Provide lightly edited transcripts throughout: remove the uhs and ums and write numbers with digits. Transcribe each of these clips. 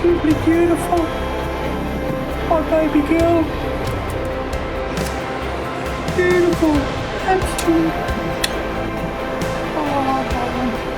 absolutely beautiful. My baby girl. Beautiful. Absolutely. Oh, darling.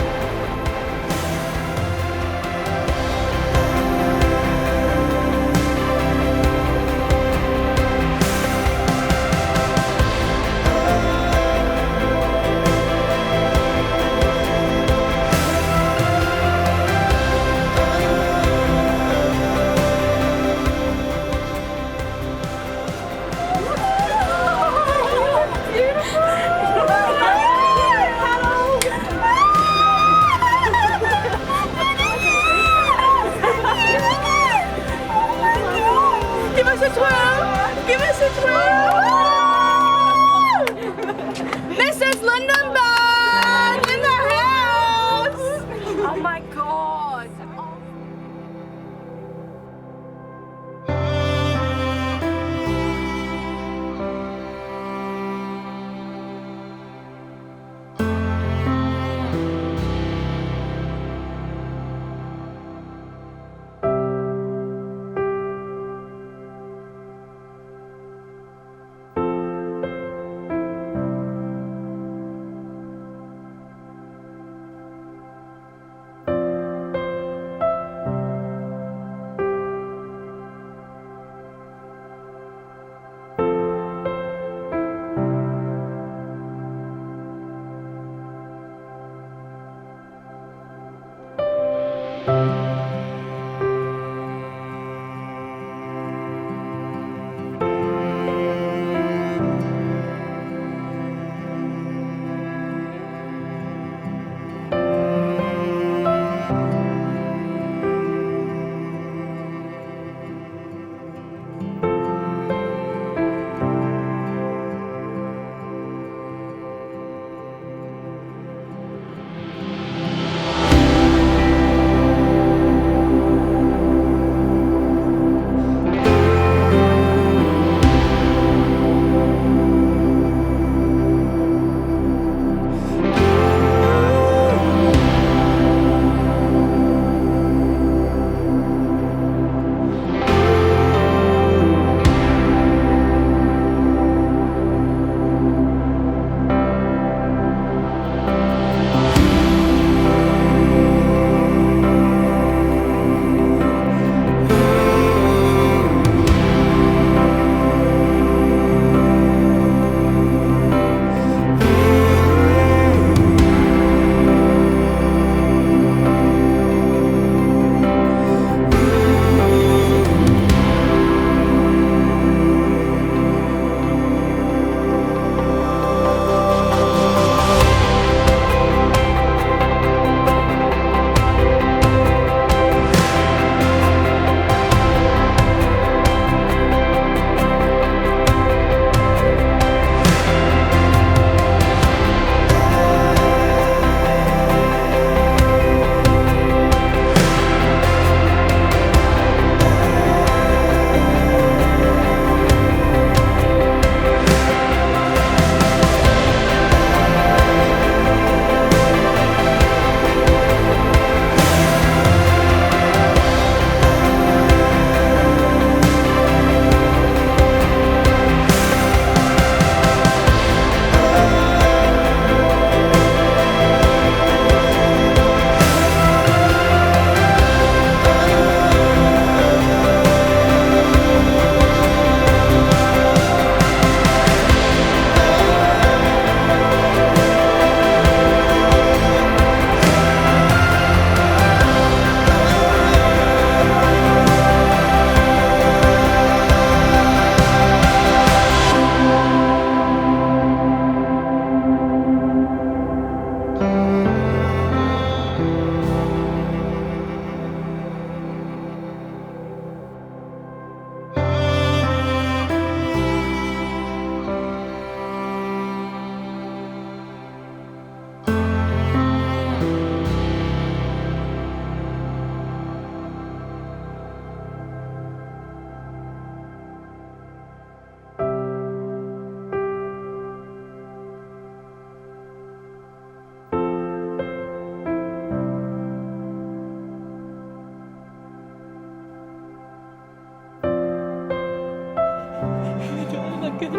First,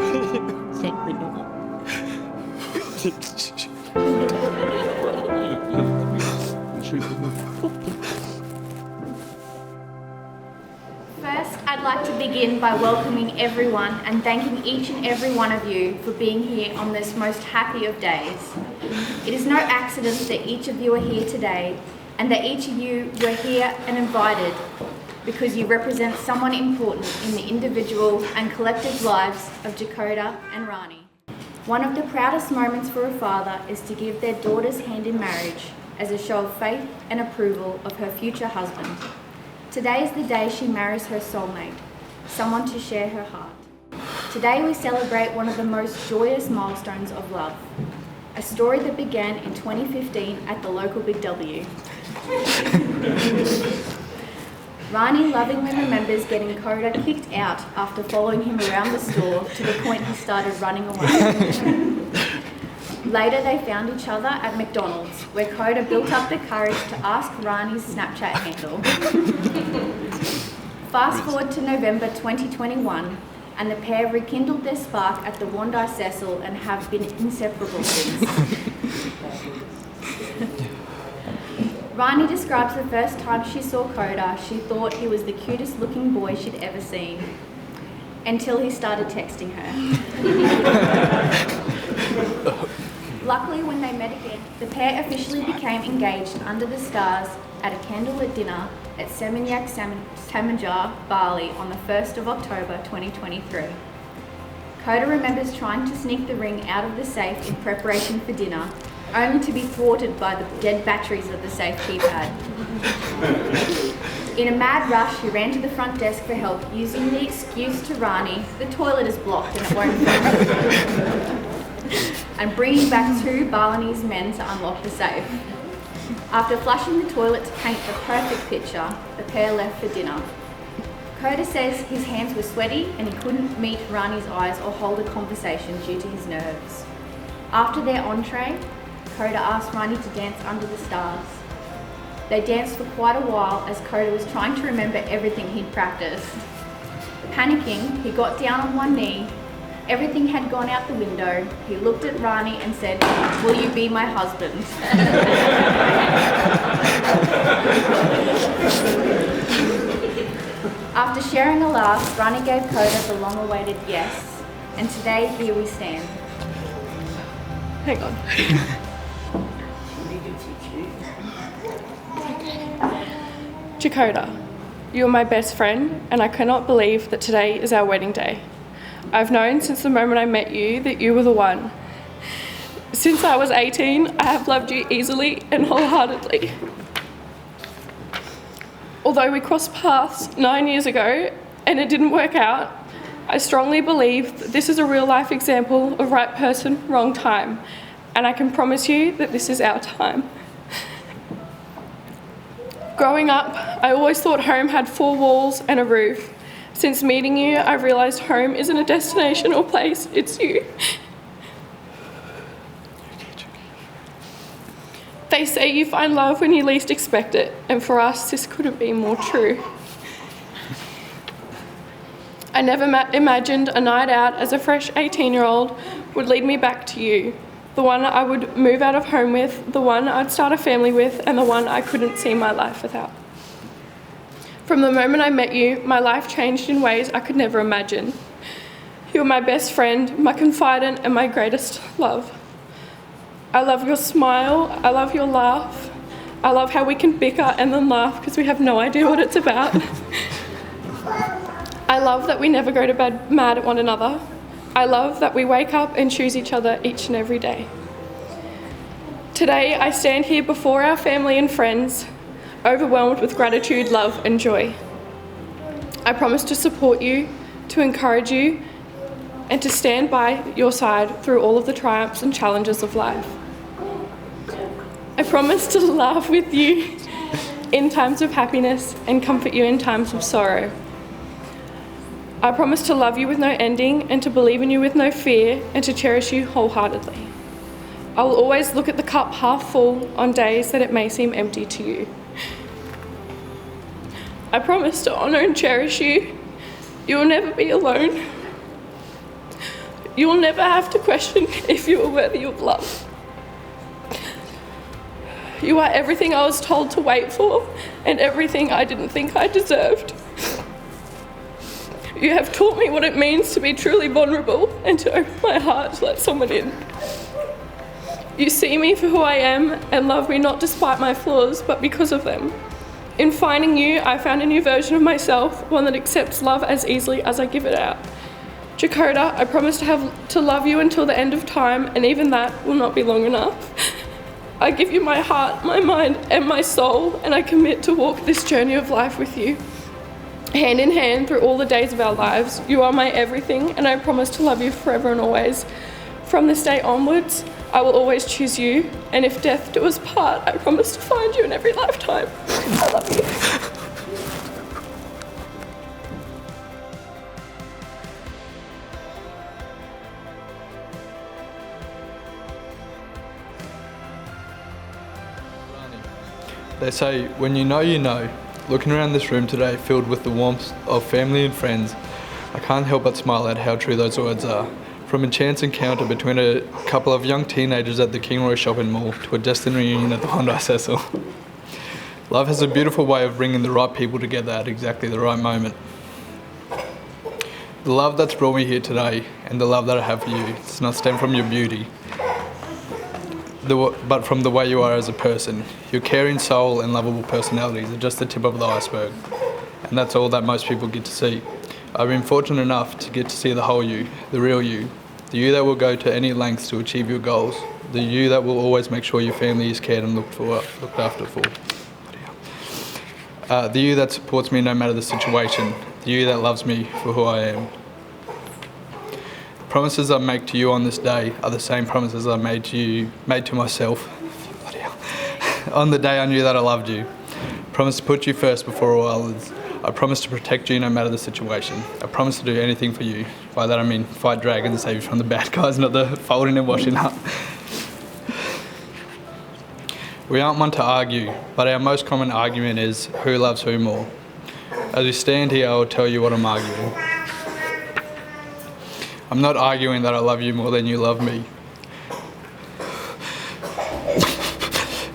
I'd like to begin by welcoming everyone and thanking each and every one of you for being here on this most happy of days. It is no accident that each of you are here today and that each of you are here and invited because you represent someone important in the individual and collective lives of Jakoda and Rani. One of the proudest moments for a father is to give their daughter's hand in marriage as a show of faith and approval of her future husband. Today is the day she marries her soulmate, someone to share her heart. Today we celebrate one of the most joyous milestones of love, a story that began in 2015 at the local Big W. Rani lovingly remembers getting Koda kicked out after following him around the store to the point he started running away. Later they found each other at McDonald's, where Koda built up the courage to ask Rani's Snapchat handle. Fast forward to November 2021, and the pair rekindled their spark at the Wandai Cecil and have been inseparable since. Rani describes the first time she saw Koda, she thought he was the cutest looking boy she'd ever seen, until he started texting her. Luckily, when they met again, the pair officially became engaged under the stars at a candlelit dinner at Seminyak Tamanjar, Bali on the 1st of October 2023. Koda remembers trying to sneak the ring out of the safe in preparation for dinner, only to be thwarted by the dead batteries of the safe keypad. In a mad rush, he ran to the front desk for help, using the excuse to Rani, "The toilet is blocked and it won't fit," and bringing back two Balinese men to unlock the safe. After flushing the toilet to paint the perfect picture, the pair left for dinner. Koda says his hands were sweaty and he couldn't meet Rani's eyes or hold a conversation due to his nerves. After their entree, Koda asked Rani to dance under the stars. They danced for quite a while as Koda was trying to remember everything he'd practiced. Panicking, he got down on one knee. Everything had gone out the window. He looked at Rani and said, "Will you be my husband?" After sharing a laugh, Rani gave Koda the long-awaited yes, and today here we stand. Hang on. Jakoda, you are my best friend, and I cannot believe that today is our wedding day. I've known since the moment I met you that you were the one. Since I was 18, I have loved you easily and wholeheartedly. Although we crossed paths 9 years ago and it didn't work out, I strongly believe that this is a real-life example of right person, wrong time, and I can promise you that this is our time. Growing up, I always thought home had 4 walls and a roof. Since meeting you, I've realised home isn't a destination or place, it's you. They say you find love when you least expect it, and for us, this couldn't be more true. I never imagined a night out as a fresh 18-year-old would lead me back to you, the one I would move out of home with, the one I'd start a family with, and the one I couldn't see my life without. From the moment I met you, my life changed in ways I could never imagine. You're my best friend, my confidant, and my greatest love. I love your smile, I love your laugh, I love how we can bicker and then laugh because we have no idea what it's about. I love that we never go to bed mad at one another. I love that we wake up and choose each other each and every day. Today, I stand here before our family and friends, overwhelmed with gratitude, love, and joy. I promise to support you, to encourage you, and to stand by your side through all of the triumphs and challenges of life. I promise to laugh with you in times of happiness and comfort you in times of sorrow. I promise to love you with no ending and to believe in you with no fear and to cherish you wholeheartedly. I will always look at the cup half full on days that it may seem empty to you. I promise to honour and cherish you. You will never be alone. You will never have to question if you are worthy of love. You are everything I was told to wait for and everything I didn't think I deserved. You have taught me what it means to be truly vulnerable and to open my heart to let someone in. You see me for who I am and love me not despite my flaws, but because of them. In finding you, I found a new version of myself, one that accepts love as easily as I give it out. Jacoda, I promise to love you until the end of time, and even that will not be long enough. I give you my heart, my mind, and my soul, and I commit to walk this journey of life with you. Hand in hand through all the days of our lives, you are my everything, and I promise to love you forever and always. From this day onwards, I will always choose you, and if death do us part, I promise to find you in every lifetime. I love you. They say, when you know, you know. Looking around this room today, filled with the warmth of family and friends, I can't help but smile at how true those words are. From a chance encounter between a couple of young teenagers at the Kingroy shopping mall to a destined reunion at the Bondi Cecil. Love has a beautiful way of bringing the right people together at exactly the right moment. The love that's brought me here today and the love that I have for you does not stem from your beauty, but from the way you are as a person. Your caring soul and lovable personalities are just the tip of the iceberg, and that's all that most people get to see. I've been fortunate enough to get to see the whole you, the real you, the you that will go to any lengths to achieve your goals, the you that will always make sure your family is cared and looked after for. The you that supports me no matter the situation, the you that loves me for who I am. The promises I make to you on this day are the same promises I made to myself on the day I knew that I loved you. I promise to put you first before all others. I promise to protect you no matter the situation. I promise to do anything for you. By that I mean fight dragons and save you from the bad guys, not the folding and washing up. We aren't one to argue, but our most common argument is who loves who more. As we stand here, I will tell you what I'm arguing. I'm not arguing that I love you more than you love me.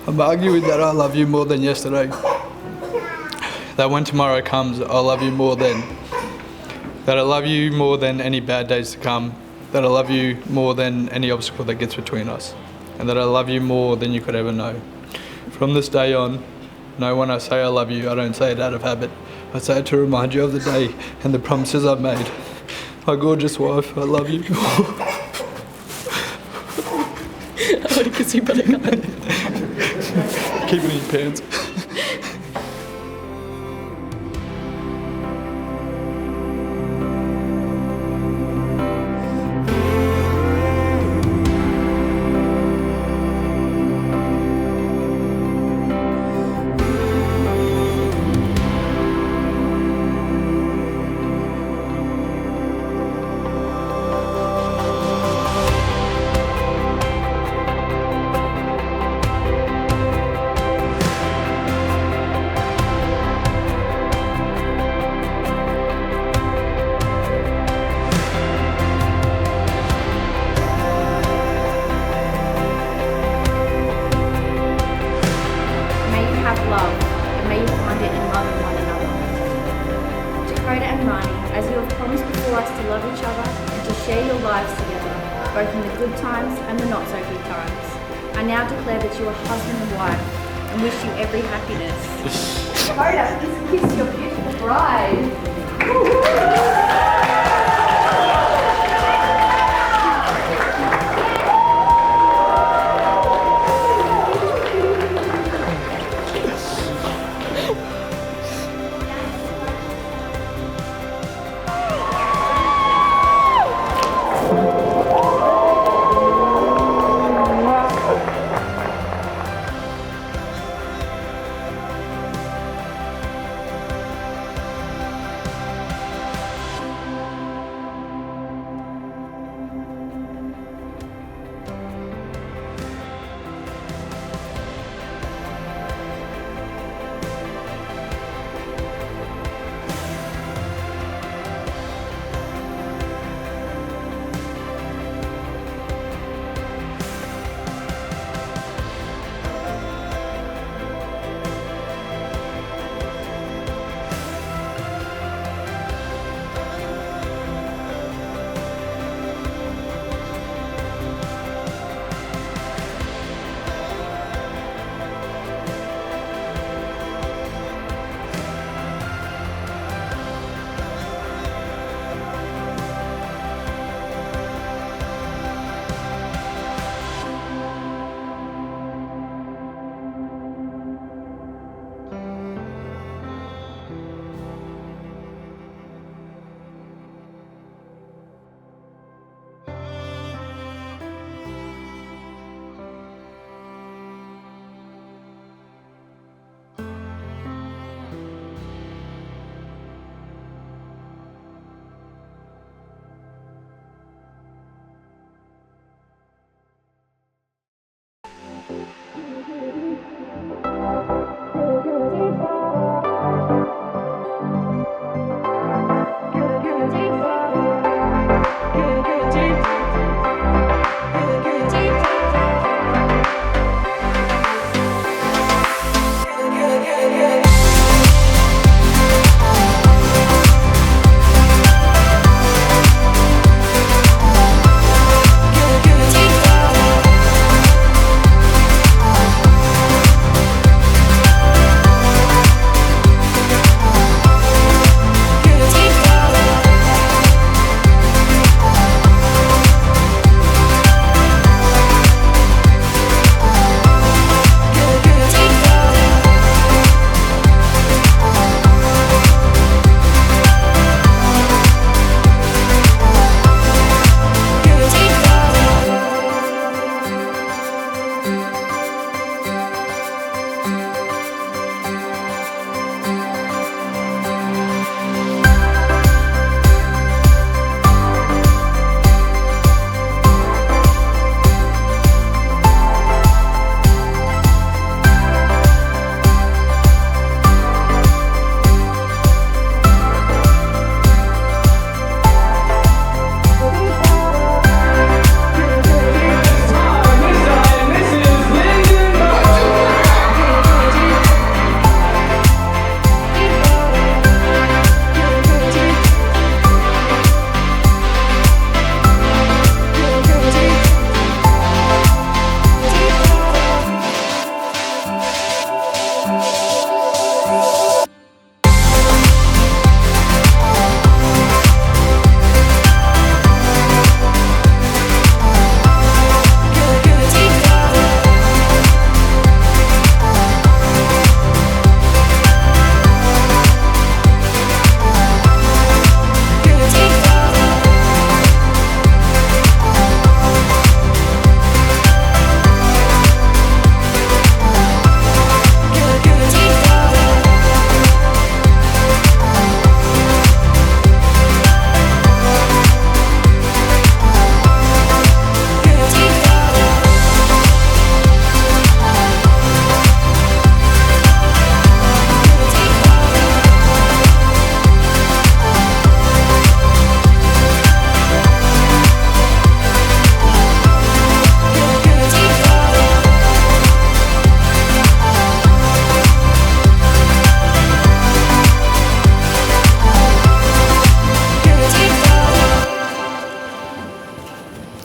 I'm arguing that I love you more than yesterday. That when tomorrow comes, I'll love you more then. That I love you more than any bad days to come. That I love you more than any obstacle that gets between us. And that I love you more than you could ever know. From this day on, know when I say I love you, I don't say it out of habit. I say it to remind you of the day and the promises I've made. My gorgeous wife, I love you. I want to kiss you, but I can't. Keep it in your pants. As you have promised before us to love each other and to share your lives together, both in the good times and the not so good times, I now declare that you are husband and wife and wish you every happiness. Dakota, please kiss your beautiful bride.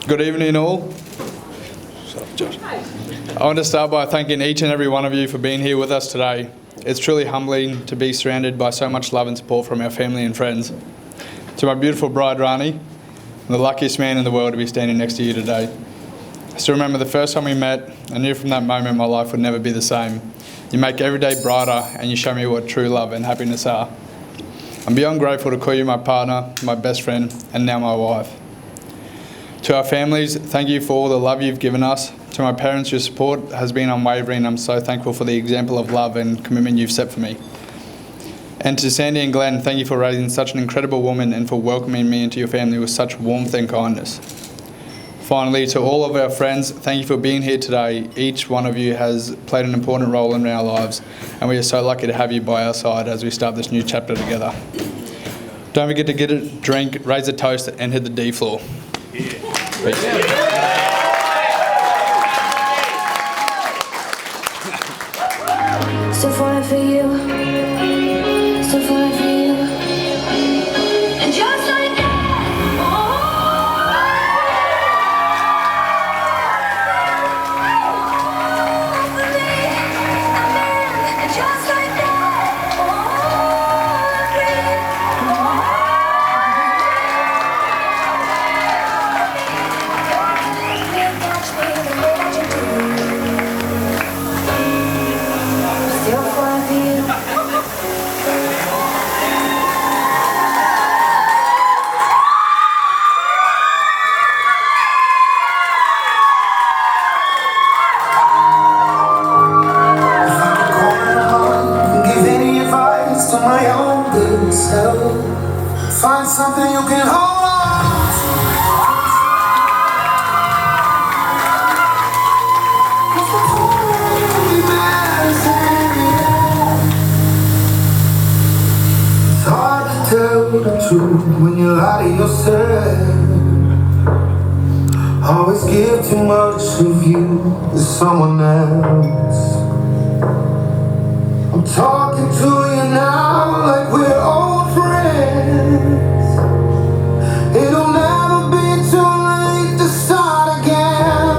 Good evening all. I want to start by thanking each and every one of you for being here with us today. It's truly humbling to be surrounded by so much love and support from our family and friends. To my beautiful bride Rani, I'm the luckiest man in the world to be standing next to you today. I still remember the first time we met. I knew from that moment my life would never be the same. You make every day brighter and you show me what true love and happiness are. I'm beyond grateful to call you my partner, my best friend, and now my wife. To our families, thank you for all the love you've given us. To my parents, your support has been unwavering. I'm so thankful for the example of love and commitment you've set for me. And to Sandy and Glenn, thank you for raising such an incredible woman and for welcoming me into your family with such warmth and kindness. Finally, to all of our friends, thank you for being here today. Each one of you has played an important role in our lives, and we are so lucky to have you by our side as we start this new chapter together. Don't forget to get a drink, raise a toast, and hit the D floor. Peace. Still falling for you, still falling for you, and just like that, and just like still falling for you. Give any advice to my own good self. Find something you can hold on to. 'Cause it's only matters in the end. It's hard to tell the truth when you lie to yourself. Always give too much of you to someone else. I'm talking to you now like we're old friends. It'll never be too late to start again.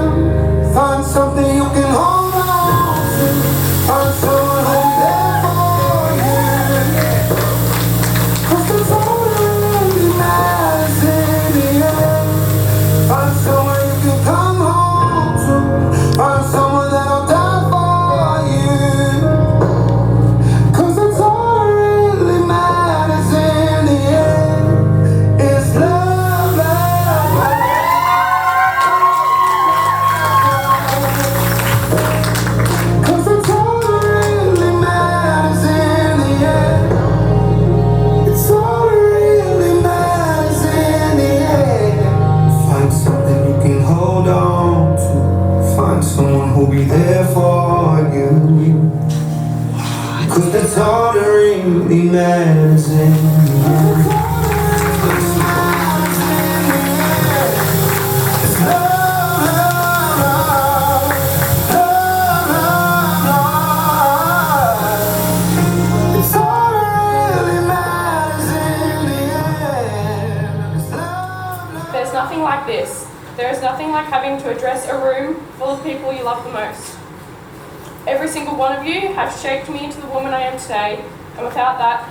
Find something you can hold on to. Find someone who's there for you. 'Cause it's all that really matters in the end. Find someone you can come home to. Find someone that'll die for you. 'Cause it's all that really matters in the end. It's love and life. 'Cause it's all that really matters in the end. It's all that really matters in the end. Find something you can hold on to. Find someone who'll be there for you. 'Cause that's all that really matters in the end. It's love, love, love, love. It's all that really matters in the end. It's love, love. There's nothing like this. There is nothing like having to address a room full of people you love the most. Every single one of you have shaped me into the woman I am today, and without that,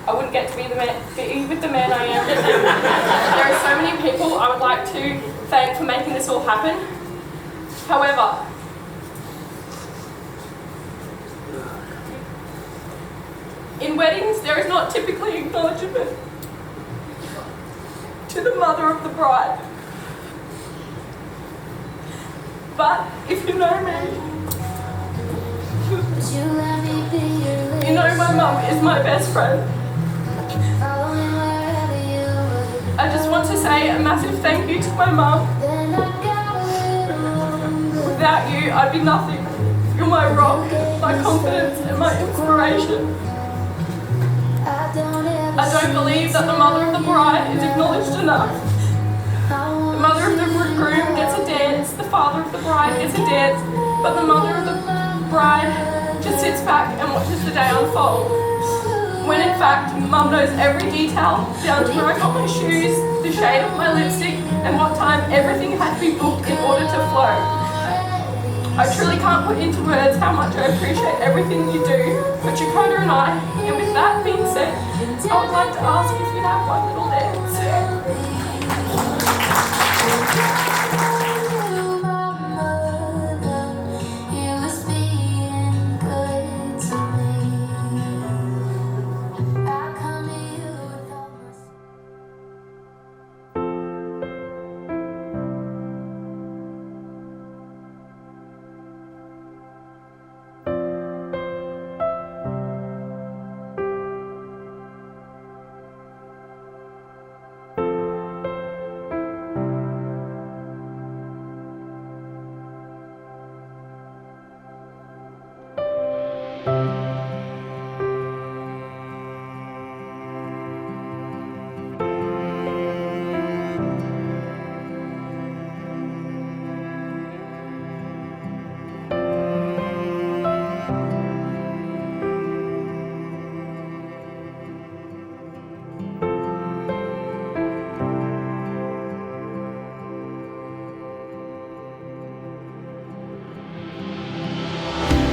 I wouldn't get to be with the man I am. There are so many people I would like to thank for making this all happen. However, in weddings, there is not typically acknowledgement to the mother of the bride. But if you know me, you know my mum is my best friend. I just want to say a massive thank you to my mum. Without you, I'd be nothing. You're my rock, my confidence and my inspiration. I don't believe that the mother of the bride is acknowledged enough. The mother of the groom gets a dance, the father of the bride gets a dance, but the mother of the bride just sits back and watches the day unfold. When in fact, Mum knows every detail, down to where I got my shoes, the shade of my lipstick, and what time everything had to be booked in order to flow. I truly can't put into words how much I appreciate everything you do for Chakota and I, and with that being said, I would like to ask if you'd have one little dance.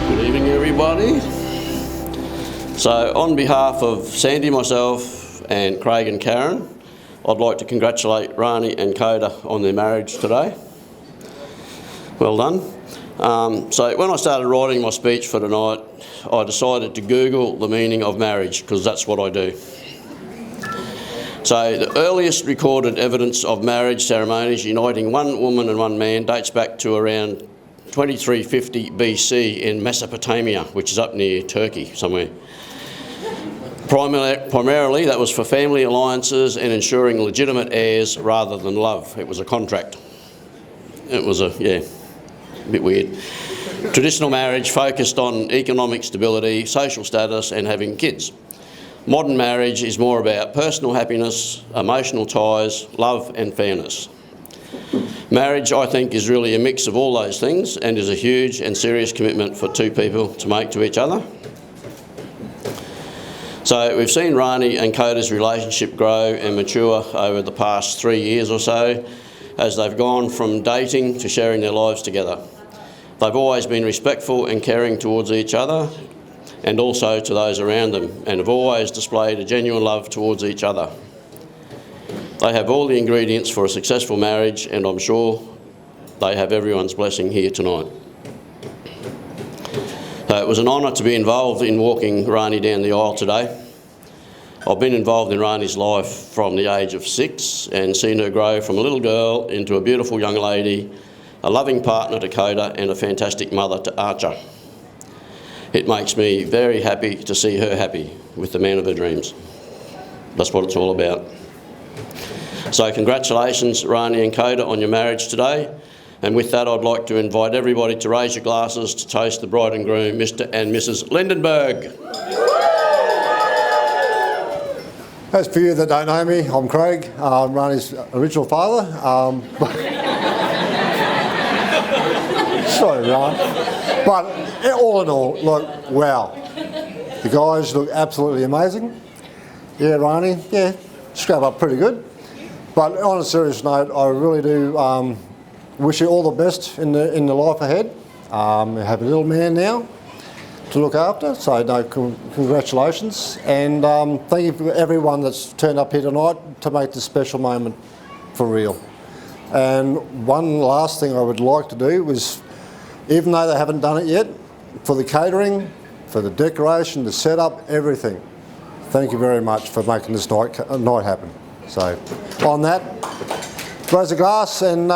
Good evening, everybody. So, on behalf of Sandy, myself, and Craig and Karen, I'd like to congratulate Rani and Coda on their marriage today. Well done. So, when I started writing my speech for tonight, I decided to Google the meaning of marriage, because that's what I do. So, the earliest recorded evidence of marriage ceremonies uniting one woman and one man dates back to around 2350 BC in Mesopotamia, which is up near Turkey somewhere. Primarily, that was for family alliances and ensuring legitimate heirs rather than love. It was a contract. It was a bit weird. Traditional marriage focused on economic stability, social status and having kids. Modern marriage is more about personal happiness, emotional ties, love and fairness. Marriage, I think, is really a mix of all those things and is a huge and serious commitment for two people to make to each other. So we've seen Rani and Coda's relationship grow and mature over the past 3 years or so as they've gone from dating to sharing their lives together. They've always been respectful and caring towards each other and also to those around them, and have always displayed a genuine love towards each other. They have all the ingredients for a successful marriage, and I'm sure they have everyone's blessing here tonight. It was an honour to be involved in walking Rani down the aisle today. I've been involved in Rani's life from the age of 6 and seen her grow from a little girl into a beautiful young lady, a loving partner to Coda and a fantastic mother to Archer. It makes me very happy to see her happy with the man of her dreams. That's what it's all about. So congratulations, Rani and Coda, on your marriage today. And with that, I'd like to invite everybody to raise your glasses to toast the bride and groom, Mr. and Mrs. Lindenberg. As for you that don't know me, I'm Craig. I'm Rani's original father. Sorry, Ron. But all in all, look, wow. The guys look absolutely amazing. Yeah, Rani, yeah, scrub up pretty good. But on a serious note, I really do wish you all the best in the life ahead. You have a little man now, to look after. So no, congratulations, and thank you for everyone that's turned up here tonight to make this special moment for real. And one last thing I would like to do is, even though they haven't done it yet, for the catering, for the decoration, the setup, everything. Thank you very much for making this night happen. So on that, raise a glass, and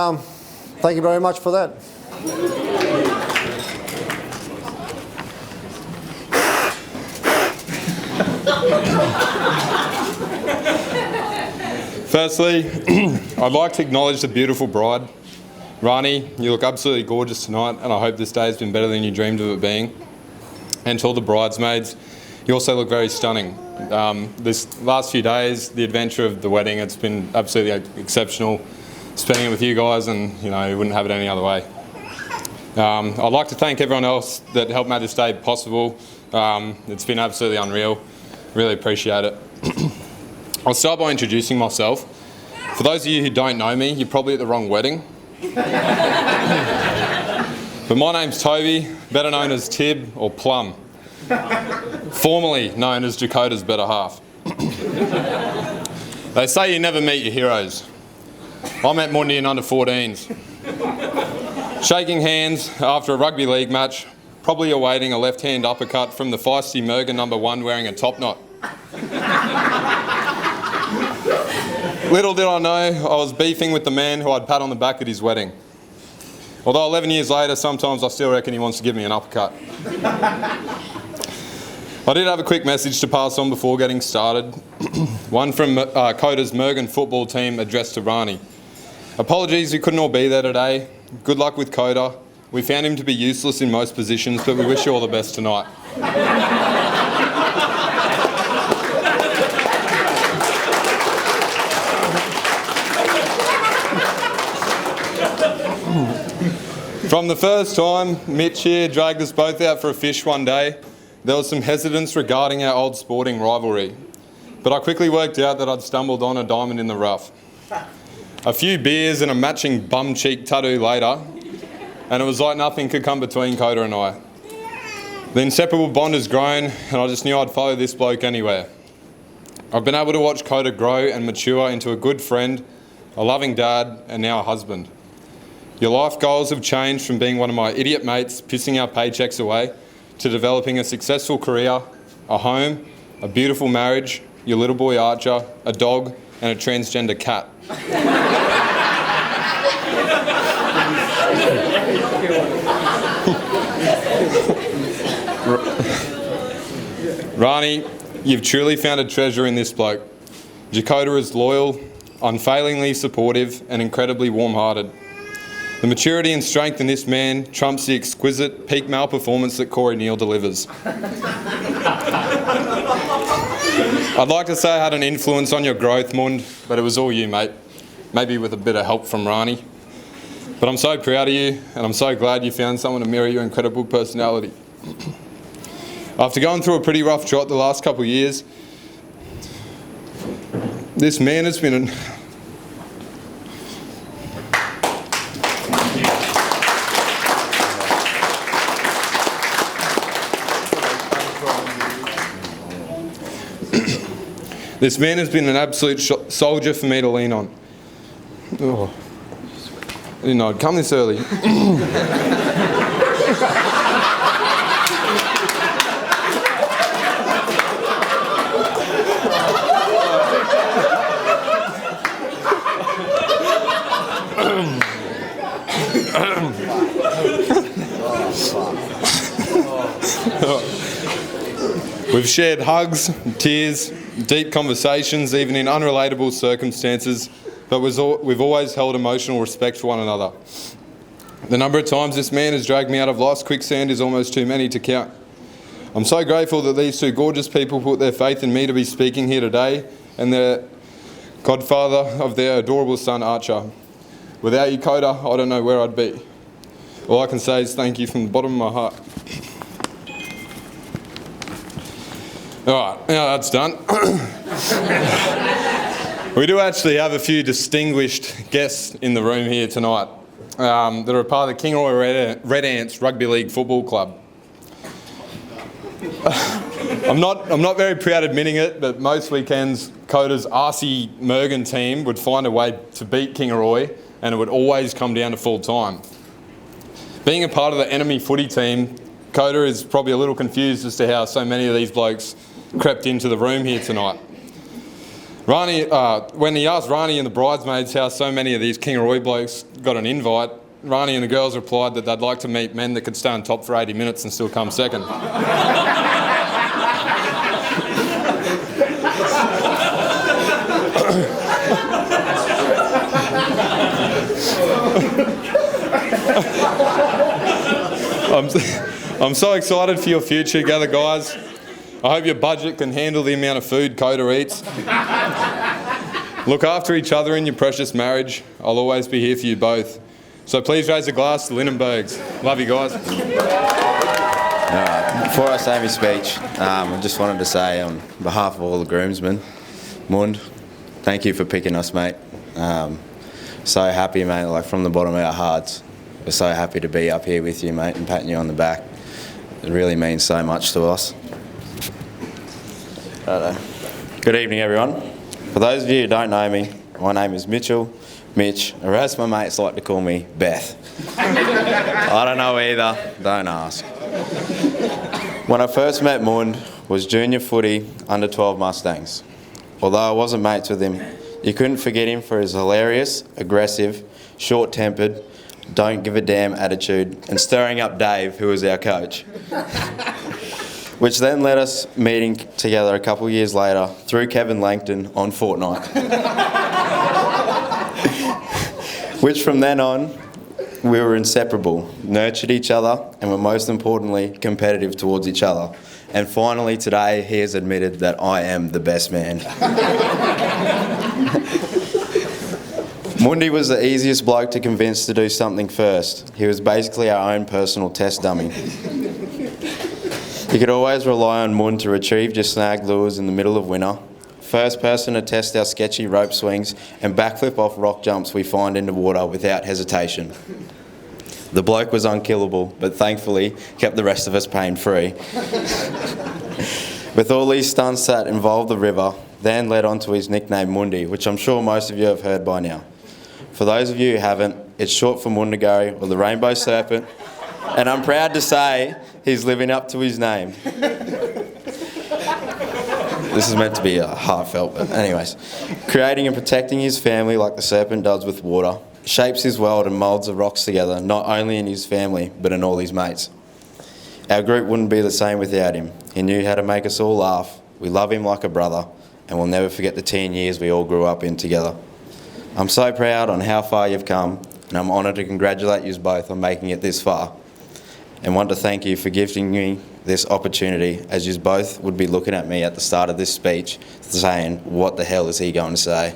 thank you very much for that. Firstly, I'd like to acknowledge the beautiful bride. Rani, you look absolutely gorgeous tonight, and I hope this day has been better than you dreamed of it being. And to all the bridesmaids, you also look very stunning. This last few days, the adventure of the wedding, it's been absolutely exceptional. Spending it with you guys, and you wouldn't have it any other way. I'd like to thank everyone else that helped make this day possible. It's been absolutely unreal. Really appreciate it. I'll start by introducing myself. For those of you who don't know me, you're probably at the wrong wedding. But my name's Toby, better known as Tib or Plum, formerly known as Jakota's better half. They say you never meet your heroes. I met Mundi in under 14s. Shaking hands after a rugby league match, probably awaiting a left-hand uppercut from the feisty Mergen #1 wearing a top knot. Little did I know, I was beefing with the man who I'd pat on the back at his wedding. Although 11 years later, sometimes I still reckon he wants to give me an uppercut. I did have a quick message to pass on before getting started. One from Coda's Mergen football team addressed to Rani. Apologies we couldn't all be there today. Good luck with Coda. We found him to be useless in most positions, but we wish you all the best tonight. From the first time Mitch here dragged us both out for a fish one day, there was some hesitance regarding our old sporting rivalry. But I quickly worked out that I'd stumbled on a diamond in the rough. A few beers and a matching bum cheek tattoo later, and it was like nothing could come between Coda and I. The inseparable bond has grown, and I just knew I'd follow this bloke anywhere. I've been able to watch Coda grow and mature into a good friend, a loving dad, and now a husband. Your life goals have changed from being one of my idiot mates pissing our paychecks away to developing a successful career, a home, a beautiful marriage, your little boy Archer, a dog, and a transgender cat. Rani, you've truly found a treasure in this bloke. Jakota is loyal, unfailingly supportive, and incredibly warm-hearted. The maturity and strength in this man trumps the exquisite peak male performance that Corey Neal delivers. I'd like to say I had an influence on your growth, Mund, but it was all you, mate. Maybe with a bit of help from Rani. But I'm so proud of you, and I'm so glad you found someone to mirror your incredible personality. After going through a pretty rough trot the last couple of years, this man has been This man has been an absolute soldier for me to lean on. Oh, I didn't know I'd come this early. We've shared hugs, tears, deep conversations, even in unrelatable circumstances, but we've always held emotional respect for one another. The number of times this man has dragged me out of life's quicksand is almost too many to count. I'm so grateful that these two gorgeous people put their faith in me to be speaking here today, and the godfather of their adorable son, Archer. Without you, Coda, I don't know where I'd be. All I can say is thank you from the bottom of my heart. All right, now that's done. We do actually have a few distinguished guests in the room here tonight that are part of the Kingaroy Red Ants Rugby League Football Club. I'm not very proud admitting it, but most weekends, Coda's RC Mergen team would find a way to beat Kingaroy, and it would always come down to full time. Being a part of the enemy footy team, Coda is probably a little confused as to how so many of these blokes crept into the room here tonight. When he asked Rani and the bridesmaids how so many of these Kingaroy blokes got an invite, Rani and the girls replied that they'd like to meet men that could stay on top for 80 minutes and still come second. I'm so excited for your future together, guys. I hope your budget can handle the amount of food Coda eats. Look after each other in your precious marriage. I'll always be here for you both. So please raise a glass to Lindenbergs. Love you guys. Before I say my speech, I just wanted to say on behalf of all the groomsmen, Mund, thank you for picking us, mate. So happy, mate, like from the bottom of our hearts. We're so happy to be up here with you, mate, and patting you on the back. It really means so much to us. Good evening, everyone. For those of you who don't know me, my name is Mitch, or as my mates like to call me, Beth. I don't know either, don't ask. When I first met Mund, was junior footy under 12 Mustangs. Although I wasn't mates with him, you couldn't forget him for his hilarious, aggressive, short-tempered, don't give a damn attitude and stirring up Dave, who was our coach. Which then led us meeting together a couple of years later through Kevin Langton on Fortnite. Which from then on, we were inseparable, nurtured each other, and were most importantly competitive towards each other. And finally today, he has admitted that I am the best man. Mundi was the easiest bloke to convince to do something first. He was basically our own personal test dummy. You could always rely on Mund to retrieve your snag lures in the middle of winter, first person to test our sketchy rope swings and backflip off rock jumps we find into water without hesitation. The bloke was unkillable, but thankfully kept the rest of us pain-free. With all these stunts that involved the river, then led on to his nickname Mundi, which I'm sure most of you have heard by now. For those of you who haven't, it's short for Mundagari, or the Rainbow Serpent, and I'm proud to say he's living up to his name. This is meant to be heartfelt, but anyways. Creating and protecting his family like the serpent does with water, shapes his world and moulds the rocks together, not only in his family, but in all his mates. Our group wouldn't be the same without him. He knew how to make us all laugh. We love him like a brother, and we'll never forget the 10 years we all grew up in together. I'm so proud on how far you've come, and I'm honoured to congratulate you both on making it this far. And want to thank you for gifting me this opportunity, as you both would be looking at me at the start of this speech saying, what the hell is he going to say?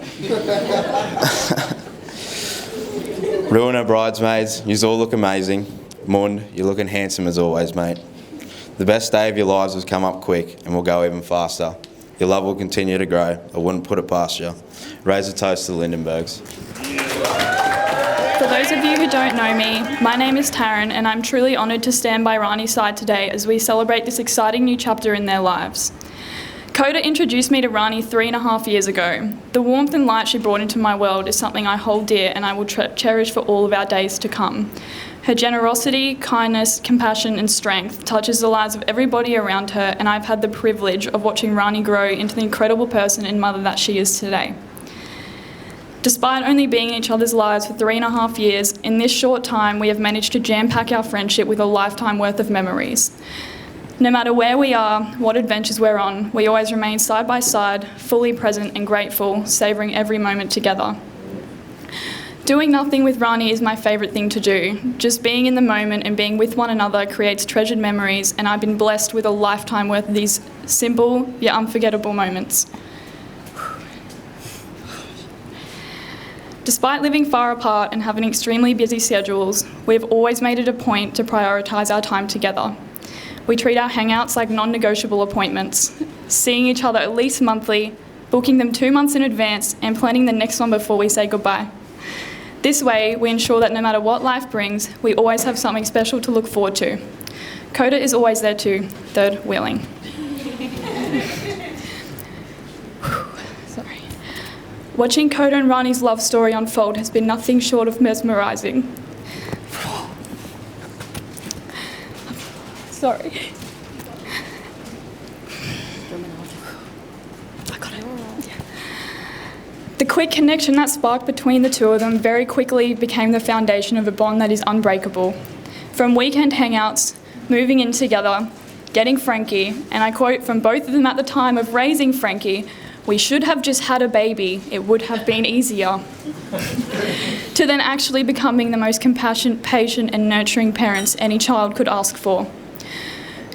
Ruiner bridesmaids, you all look amazing. Mund, you're looking handsome as always, mate. The best day of your lives has come up quick and will go even faster. Your love will continue to grow. I wouldn't put it past you. Raise a toast to the Lindenbergs. For those of you who don't know me, my name is Taryn, and I'm truly honoured to stand by Rani's side today as we celebrate this exciting new chapter in their lives. Coda introduced me to Rani 3.5 years ago. The warmth and light she brought into my world is something I hold dear and I will cherish for all of our days to come. Her generosity, kindness, compassion and strength touches the lives of everybody around her, and I've had the privilege of watching Rani grow into the incredible person and mother that she is today. Despite only being in each other's lives for 3.5 years, in this short time we have managed to jam-pack our friendship with a lifetime worth of memories. No matter where we are, what adventures we're on, we always remain side by side, fully present and grateful, savouring every moment together. Doing nothing with Rani is my favourite thing to do. Just being in the moment and being with one another creates treasured memories, and I've been blessed with a lifetime worth of these simple yet unforgettable moments. Despite living far apart and having extremely busy schedules, we've always made it a point to prioritise our time together. We treat our hangouts like non-negotiable appointments, seeing each other at least monthly, booking them 2 months in advance and planning the next one before we say goodbye. This way, we ensure that no matter what life brings, we always have something special to look forward to. Coda is always there too, third wheeling. Sorry. Watching Coda and Rani's love story unfold has been nothing short of mesmerising. Sorry. I got it. Yeah. The quick connection that sparked between the two of them very quickly became the foundation of a bond that is unbreakable. From weekend hangouts, moving in together, getting Frankie, and I quote from both of them at the time of raising Frankie, "We should have just had a baby, it would have been easier," to then actually becoming the most compassionate, patient and nurturing parents any child could ask for.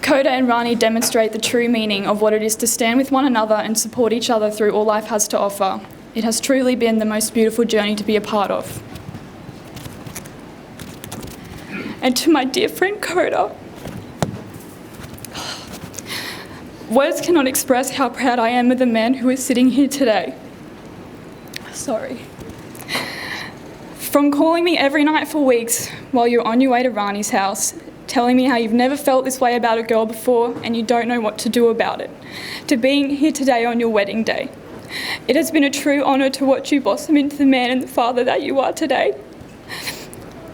Coda and Rani demonstrate the true meaning of what it is to stand with one another and support each other through all life has to offer. It has truly been the most beautiful journey to be a part of. And to my dear friend Coda, words cannot express how proud I am of the man who is sitting here today. Sorry. From calling me every night for weeks while you're on your way to Rani's house, telling me how you've never felt this way about a girl before and you don't know what to do about it, to being here today on your wedding day. It has been a true honour to watch you blossom into the man and the father that you are today.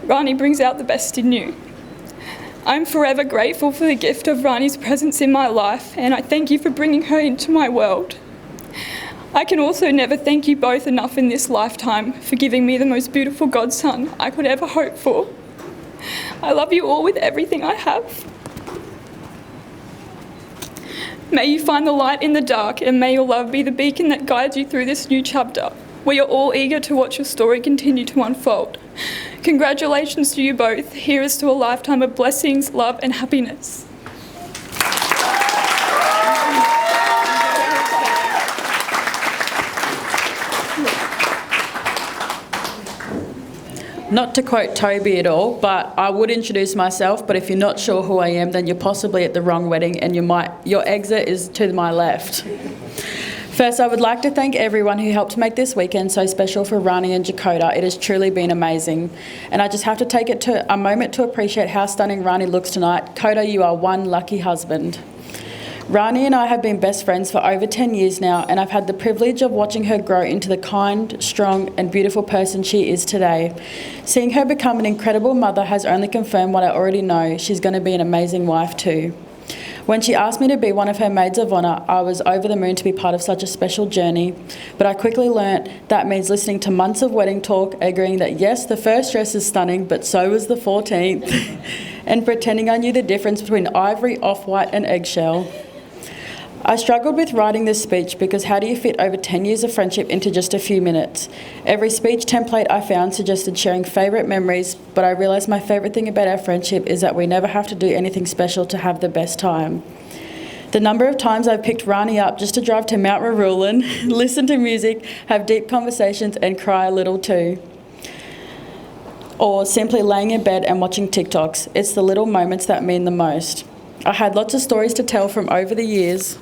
Rani brings out the best in you. I'm forever grateful for the gift of Rani's presence in my life, and I thank you for bringing her into my world. I can also never thank you both enough in this lifetime for giving me the most beautiful godson I could ever hope for. I love you all with everything I have. May you find the light in the dark, and may your love be the beacon that guides you through this new chapter. We are all eager to watch your story continue to unfold. Congratulations to you both. Here is to a lifetime of blessings, love and happiness. Not to quote Toby at all, but I would introduce myself, but if you're not sure who I am, then you're possibly at the wrong wedding and your exit is to my left. First, I would like to thank everyone who helped make this weekend so special for Rani and Dakota. It has truly been amazing. And I just have to take it to a moment to appreciate how stunning Rani looks tonight. Coda, you are one lucky husband. Rani and I have been best friends for over 10 years now, and I've had the privilege of watching her grow into the kind, strong and beautiful person she is today. Seeing her become an incredible mother has only confirmed what I already know. She's going to be an amazing wife too. When she asked me to be one of her maids of honour, I was over the moon to be part of such a special journey, but I quickly learnt that means listening to months of wedding talk, agreeing that yes, the first dress is stunning, but so was the 14th, and pretending I knew the difference between ivory, off-white and eggshell. I struggled with writing this speech because how do you fit over 10 years of friendship into just a few minutes? Every speech template I found suggested sharing favourite memories, but I realised my favourite thing about our friendship is that we never have to do anything special to have the best time. The number of times I've picked Rani up just to drive to Mount Marulan, listen to music, have deep conversations and cry a little too. Or simply laying in bed and watching TikToks. It's the little moments that mean the most. I had lots of stories to tell from over the years,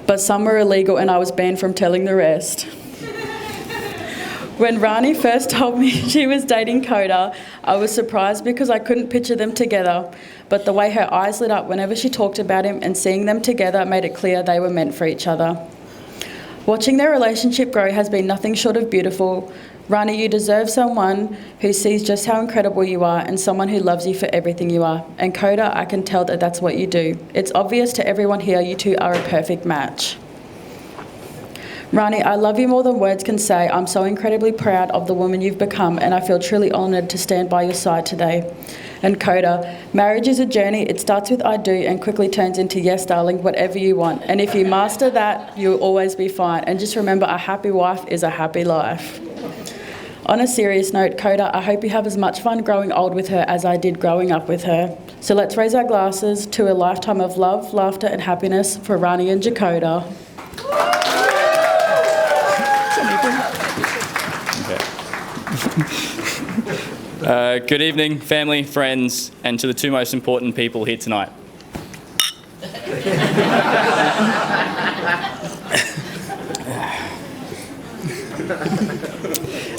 but some were illegal and I was banned from telling the rest. When Rani first told me she was dating Coda, I was surprised because I couldn't picture them together, but the way her eyes lit up whenever she talked about him and seeing them together made it clear they were meant for each other. Watching their relationship grow has been nothing short of beautiful. Rani, you deserve someone who sees just how incredible you are and someone who loves you for everything you are. And Coda, I can tell that that's what you do. It's obvious to everyone here you two are a perfect match. Rani, I love you more than words can say. I'm so incredibly proud of the woman you've become and I feel truly honoured to stand by your side today. And Coda, marriage is a journey. It starts with I do and quickly turns into yes, darling, whatever you want. And if you master that, you'll always be fine. And just remember, a happy wife is a happy life. On a serious note, Coda, I hope you have as much fun growing old with her as I did growing up with her. So let's raise our glasses to a lifetime of love, laughter and happiness for Rani and Dakota. Good evening, family, friends, and to the two most important people here tonight.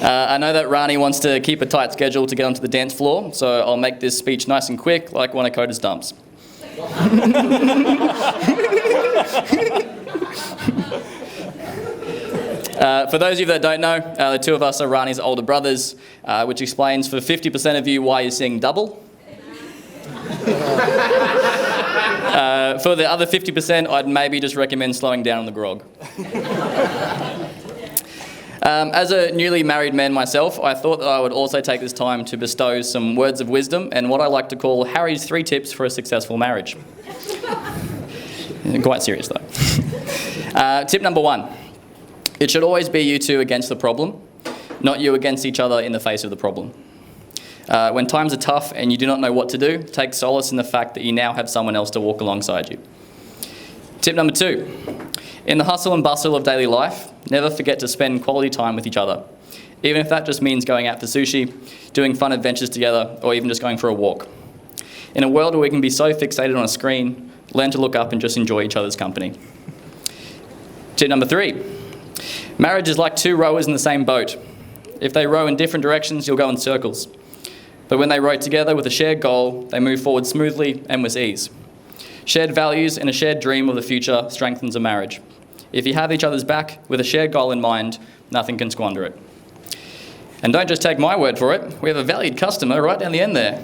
I know that Rani wants to keep a tight schedule to get onto the dance floor, so I'll make this speech nice and quick, like one of Coda's dumps. For those of you that don't know, the two of us are Rani's older brothers, which explains for 50% of you why you're seeing double. For the other 50%, I'd maybe just recommend slowing down on the grog. As a newly married man myself, I thought that I would also take this time to bestow some words of wisdom and what I like to call Harry's 3 tips for a successful marriage. Quite serious though. Tip number 1. It should always be you two against the problem, not you against each other in the face of the problem. When times are tough and you do not know what to do, take solace in the fact that you now have someone else to walk alongside you. Tip number 2. In the hustle and bustle of daily life, never forget to spend quality time with each other, even if that just means going out for sushi, doing fun adventures together, or even just going for a walk. In a world where we can be so fixated on a screen, learn to look up and just enjoy each other's company. Tip number 3. Marriage is like 2 rowers in the same boat. If they row in different directions, you'll go in circles. But when they row together with a shared goal, they move forward smoothly and with ease. Shared values and a shared dream of the future strengthens a marriage. If you have each other's back with a shared goal in mind, nothing can squander it. And don't just take my word for it. We have a valued customer right down the end there.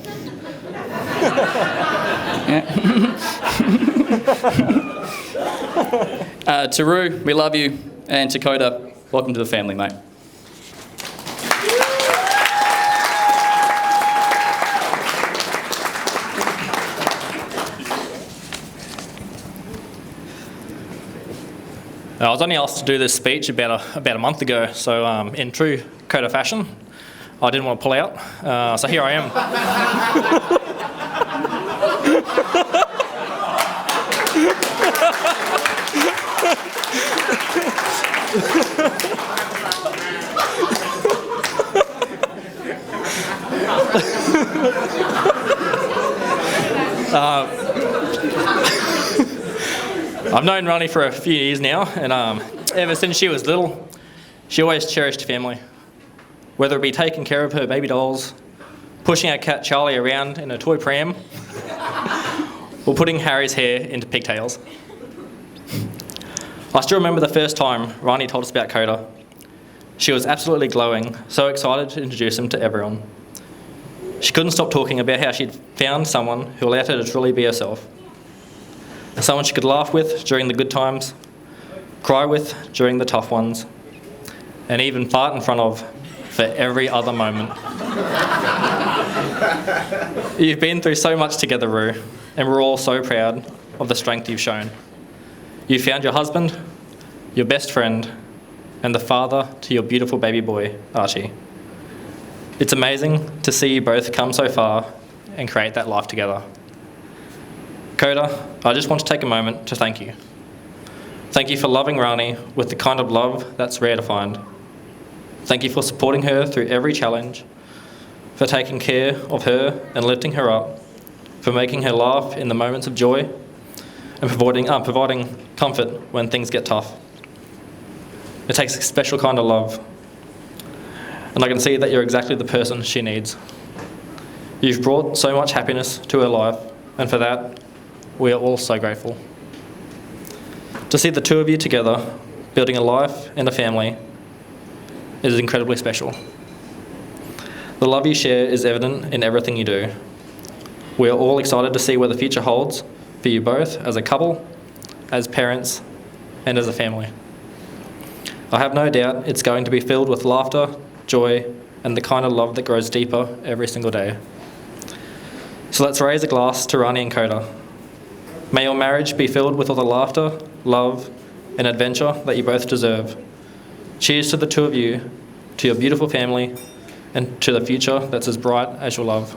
Taru, we love you. And to Coda, welcome to the family, mate. I was only asked to do this speech about a month ago, so in true Coda fashion, I didn't want to pull out, so here I am. I've known Rani for a few years now, and ever since she was little, she always cherished family. Whether it be taking care of her baby dolls, pushing our cat Charlie around in a toy pram, or putting Harry's hair into pigtails. I still remember the first time Rani told us about Coda. She was absolutely glowing, so excited to introduce him to everyone. She couldn't stop talking about how she'd found someone who allowed her to truly be herself. Someone she could laugh with during the good times, cry with during the tough ones, and even fart in front of for every other moment. You've been through so much together, Roo, and we're all so proud of the strength you've shown. You found your husband, your best friend, and the father to your beautiful baby boy, Archie. It's amazing to see you both come so far and create that life together. Coda, I just want to take a moment to thank you. Thank you for loving Rani with the kind of love that's rare to find. Thank you for supporting her through every challenge, for taking care of her and lifting her up, for making her laugh in the moments of joy, and providing comfort when things get tough. It takes a special kind of love, and I can see that you're exactly the person she needs. You've brought so much happiness to her life, and for that, we are all so grateful. To see the two of you together, building a life and a family, is incredibly special. The love you share is evident in everything you do. We are all excited to see where the future holds for you both as a couple, as parents, and as a family. I have no doubt it's going to be filled with laughter, joy, and the kind of love that grows deeper every single day. So let's raise a glass to Rani and Coda. May your marriage be filled with all the laughter, love, and adventure that you both deserve. Cheers to the two of you, to your beautiful family, and to the future that's as bright as your love.